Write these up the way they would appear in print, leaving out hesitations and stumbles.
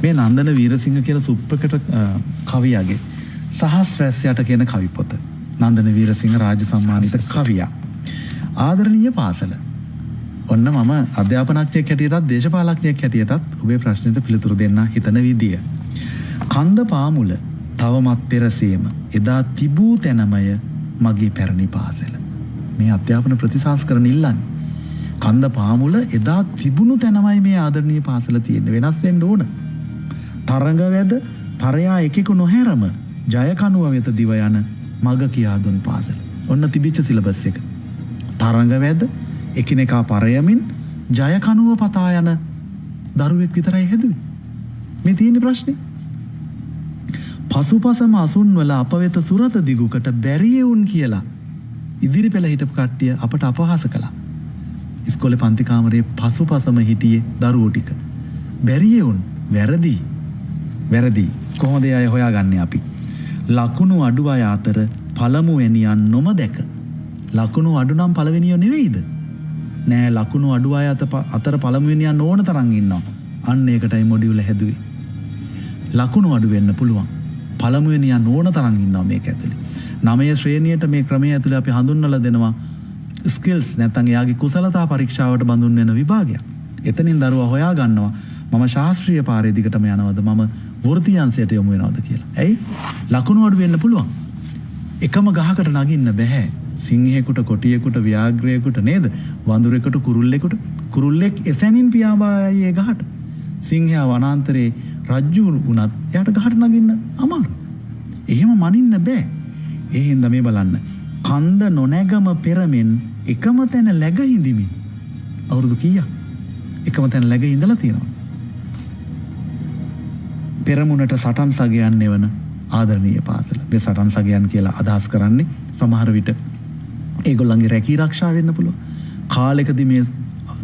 මේ නන්දන වීරසිංහ කියලා සුප්‍රකට කවියාගේ සහස්‍රැස්යට කියන කවි පොත. නන්දන වීරසිංහ රාජ්‍ය සම්මානිත කවියා. ආදරණීය පාසල. ඔන්න මම අධ්‍යාපනඥයෙක් හැටියටත් දේශපාලඥයෙක් හැටියටත් ඔබේ ප්‍රශ්නෙට පිළිතුරු දෙන්න හිතන විදිය. කන්ද පාමුල තවමත් පෙරසේම එදා තිබූ තැනමය මගේ පැරණි පාසල. මේ අධ්‍යාපන ප්‍රතිසංස්කරණ ඉල්ලන්නේ. කන්ද පාමුල එදා තිබුණු තැනමයි මේ ආදරණීය පාසල තියෙන්නේ. වෙනස් වෙන්න ඕන. තරඟ වැද පරයා එකෙකු නොහැරම ජය කනුව වෙත දිව යන මග කියා දුන් පාසල. ඔන්න තිබිච්ච සිලබස් එක. තරඟ වැද එකිනෙකා පරයමින් ජය කනුව පතා යන දරුවෙක් විතරයි හැදුවේ. මේ තියෙන ප්‍රශ්නේ. පසුපසම අසුන් වල අප වෙත සුරත දිගුකට බැරිය වුන් කියලා ඉදිරි පෙළ හිටපු කට්ටිය අපට අපහාස කළා. ඉස්කෝලේ පන්ති කාමරේ පසුපසම හිටියේ දරුවෝ ටික. බැරිය වුන් වැරදි. වැරදි. කොහොමද අය හොයාගන්නේ අපි? ලකුණු අඩු අය අතර පළමුවෙනියන් නොමදැක. ලකුණු අඩු නම් පළවෙනියෝ නෙවෙයිද? නෑ, ලකුණු අඩු අය අතර පළමුවෙනියන් ඕන තරම් ඉන්නවා. අන්න ඒකටයි මොඩියුල හැදුවේ. ලකුණු අඩු වෙන්න පුළුවන්. පළමුවෙනියන් ඕන තරම් ඉන්නවා මේක ඇතුලේ. 9 ශ්‍රේණියට මේ ක්‍රමයේ ඇතුලේ අපි හඳුන්වලා දෙනවා ස්කිල්ස් නැත්නම් එයාගේ කුසලතා පරීක්ෂාවට බඳුන් වෙන විභාගයක්. එතනින් දරුවා හොයා ගන්නවා මම ශාස්ත්‍රීය පාරේ දිගටම යනවද මම වෘත්තීය අංශයට යොමු වෙනවද කියලා. ඇයි? ලකුණු අඩු වෙන්න පුළුවන්. එකම ගහකට නගින්න බෑ. සිංහයෙකුට, කොටියෙකුට, ව්‍යාග්‍රයෙකුට නේද? වඳුරෙකුට, කුරුල්ලෙකුට. කුරුල්ලෙක් එසැනින් පියාඹායයි ඒ ගහට. සිංහයා වනාන්තරේ රජ්ජු වුණත් එයාට ගහට නගින්න අමාරු. එහෙම මනින්න බෑ. ඒ හින්දා මේ බලන්න. කන්ද නොනැගම පෙරමෙන් එකම තැන läග හිඳිමින් අවුරුදු කීයක් එකම තැන läග ඉඳලා තියෙනවා. පෙරමුණට සටන් සගයන් නෙවන ආදරණීය පාසල. මේ සටන් සගයන් කියලා අදහස් කරන්නේ සමහර විට ඒගොල්ලන්ගේ රැකී ආරක්ෂා වෙන්න පුළුවන්. කාලෙකදී මේ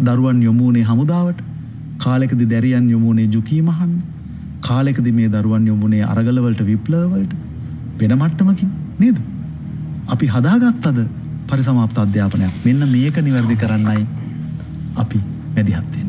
දරුවන් යොමුනේ හමුදාවට, කාලෙකදී දැරියන් යොමුනේ ජුකී මහන්න, කාලෙකදී මේ දරුවන් යොමුනේ අරගල වලට, විප්ලව වලට වෙන මට්ටමකින් නේද? අපි හදාගත්තද පරිසමාප්ත අධ්‍යාපනයක්? මෙන්න මේක නිවැරදි කරන්නයි අපි මැදිහත් වෙන්නේ.